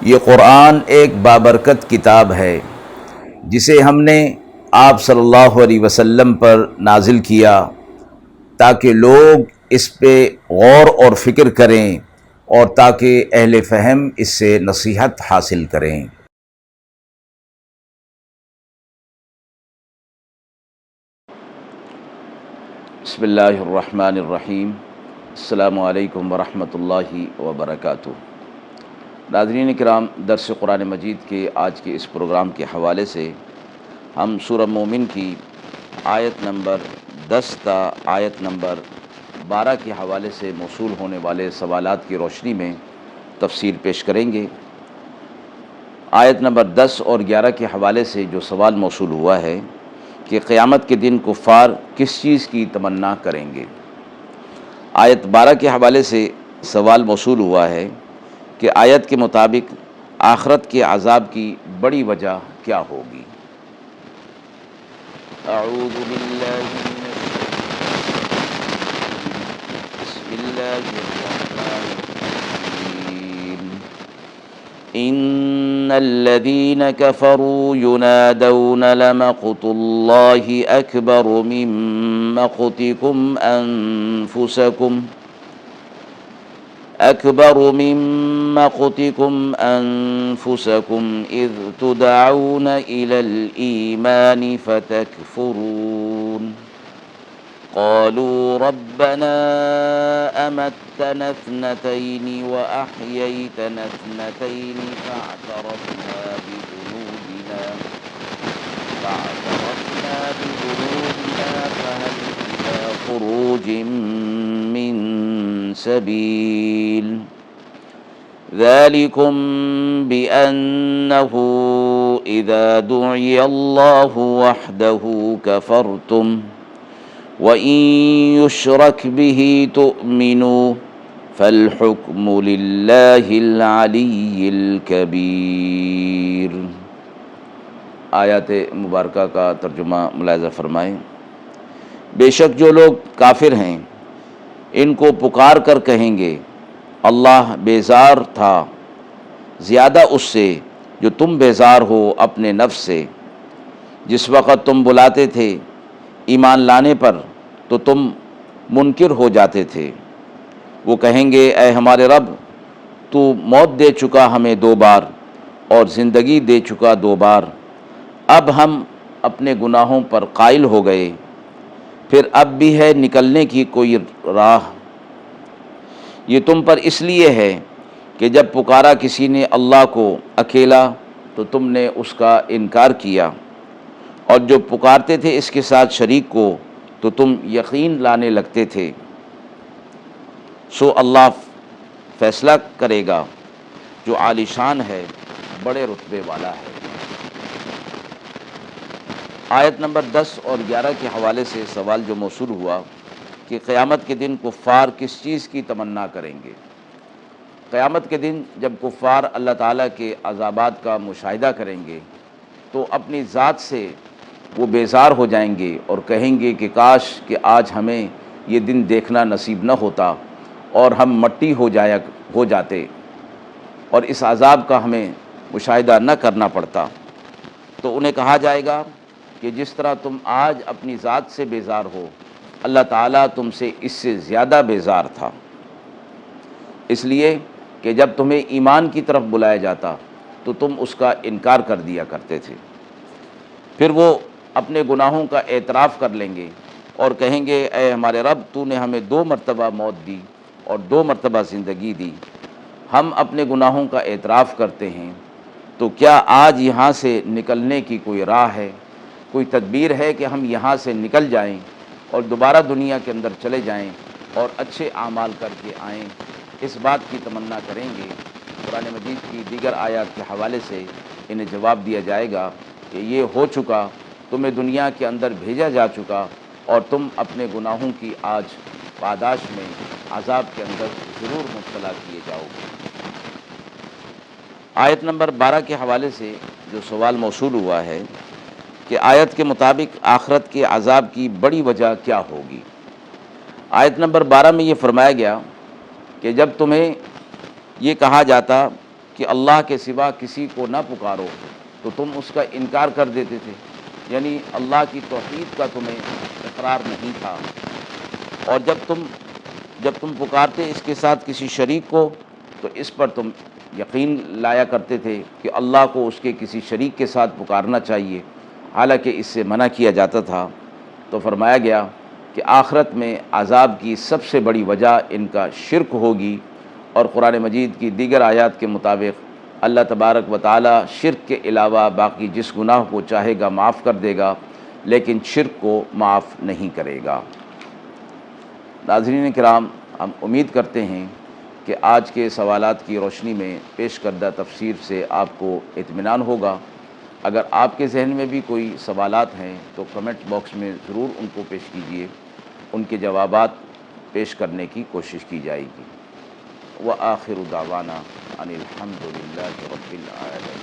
یہ قرآن ایک بابرکت کتاب ہے جسے ہم نے آپ صلی اللہ علیہ وسلم پر نازل کیا تاکہ لوگ اس پہ غور اور فکر کریں اور تاکہ اہل فہم اس سے نصیحت حاصل کریں۔ بسم اللہ الرحمن الرحیم۔ السلام علیکم ورحمۃ اللہ وبرکاتہ۔ ناظرین کرام، درس قرآن مجید کے آج کے اس پروگرام کے حوالے سے ہم سورہ مومن کی آیت نمبر 10 تا آیت نمبر 12 کے حوالے سے موصول ہونے والے سوالات کی روشنی میں تفسیر پیش کریں گے۔ آیت نمبر 10 اور 11 کے حوالے سے جو سوال موصول ہوا ہے کہ قیامت کے دن کفار کس چیز کی تمنا کریں گے۔ آیت 12 کے حوالے سے سوال موصول ہوا ہے کہ آیت کے مطابق آخرت کے عذاب کی بڑی وجہ کیا ہوگی۔ اعوذ باللہ من بسم اللہ الرحمن الرحیم۔ ان الذین کفروا ینادون لمقت اللہ اکبر من مقتکم انفسکم اذ تدعون الى الایمان فتکفرون قالوا ربنا امتنا اثنتین واحییتنا اثنتین فاعترفنا بذنوبنا فهل إلى خروج من سبيل ذلكم بأنه إذا دعي الله وحده كفرتم وإن يشرك به تؤمنوا فالحكم لله العلي الكبير۔ آیات مبارکہ کا ترجمہ ملاحظہ فرمائیں۔ بے شک جو لوگ کافر ہیں ان کو پکار کر کہیں گے اللہ بیزار تھا زیادہ اس سے جو تم بیزار ہو اپنے نفس سے، جس وقت تم بلاتے تھے ایمان لانے پر تو تم منکر ہو جاتے تھے۔ وہ کہیں گے اے ہمارے رب، تو موت دے چکا ہمیں 2 بار اور زندگی دے چکا 2 بار، اب ہم اپنے گناہوں پر قائل ہو گئے، پھر اب بھی ہے نکلنے کی کوئی راہ؟ یہ تم پر اس لیے ہے کہ جب پکارا کسی نے اللہ کو اکیلا تو تم نے اس کا انکار کیا، اور جو پکارتے تھے اس کے ساتھ شریک کو تو تم یقین لانے لگتے تھے۔ سو اللہ فیصلہ کرے گا جو عالی شان ہے، بڑے رتبے والا ہے۔ آیت نمبر 10 اور 11 کے حوالے سے سوال جو موصول ہوا کہ قیامت کے دن کفار کس چیز کی تمنا کریں گے۔ قیامت کے دن جب کفار اللہ تعالیٰ کے عذابات کا مشاہدہ کریں گے تو اپنی ذات سے وہ بیزار ہو جائیں گے اور کہیں گے کہ کاش کہ آج ہمیں یہ دن دیکھنا نصیب نہ ہوتا اور ہم مٹی ہو جاتے اور اس عذاب کا ہمیں مشاہدہ نہ کرنا پڑتا۔ تو انہیں کہا جائے گا کہ جس طرح تم آج اپنی ذات سے بیزار ہو، اللہ تعالیٰ تم سے اس سے زیادہ بیزار تھا، اس لیے کہ جب تمہیں ایمان کی طرف بلایا جاتا تو تم اس کا انکار کر دیا کرتے تھے۔ پھر وہ اپنے گناہوں کا اعتراف کر لیں گے اور کہیں گے اے ہمارے رب، تو نے ہمیں 2 مرتبہ موت دی اور 2 مرتبہ زندگی دی، ہم اپنے گناہوں کا اعتراف کرتے ہیں، تو کیا آج یہاں سے نکلنے کی کوئی راہ ہے، کوئی تدبیر ہے کہ ہم یہاں سے نکل جائیں اور دوبارہ دنیا کے اندر چلے جائیں اور اچھے اعمال کر کے آئیں؟ اس بات کی تمنا کریں گے۔ قرآن مجید کی دیگر آیات کے حوالے سے انہیں جواب دیا جائے گا کہ یہ ہو چکا، تمہیں دنیا کے اندر بھیجا جا چکا اور تم اپنے گناہوں کی آج پاداش میں عذاب کے اندر ضرور مبتلا کیے جاؤ گے۔ آیت نمبر 12 کے حوالے سے جو سوال موصول ہوا ہے کہ آیت کے مطابق آخرت کے عذاب کی بڑی وجہ کیا ہوگی۔ آیت نمبر 12 میں یہ فرمایا گیا کہ جب تمہیں یہ کہا جاتا کہ اللہ کے سوا کسی کو نہ پکارو تو تم اس کا انکار کر دیتے تھے، یعنی اللہ کی توحید کا تمہیں اقرار نہیں تھا، اور جب تم پکارتے اس کے ساتھ کسی شریک کو تو اس پر تم یقین لایا کرتے تھے کہ اللہ کو اس کے کسی شریک کے ساتھ پکارنا چاہیے، حالانکہ اس سے منع کیا جاتا تھا۔ تو فرمایا گیا کہ آخرت میں عذاب کی سب سے بڑی وجہ ان کا شرک ہوگی، اور قرآن مجید کی دیگر آیات کے مطابق اللہ تبارک و تعالی شرک کے علاوہ باقی جس گناہ کو چاہے گا معاف کر دے گا، لیکن شرک کو معاف نہیں کرے گا۔ ناظرین کرام، ہم امید کرتے ہیں کہ آج کے سوالات کی روشنی میں پیش کردہ تفسیر سے آپ کو اطمینان ہوگا۔ اگر آپ کے ذہن میں بھی کوئی سوالات ہیں تو کمنٹ باکس میں ضرور ان کو پیش کیجیے، ان کے جوابات پیش کرنے کی کوشش کی جائے گی۔ وآخر دعوانا ان الحمد للہ رب العالمین۔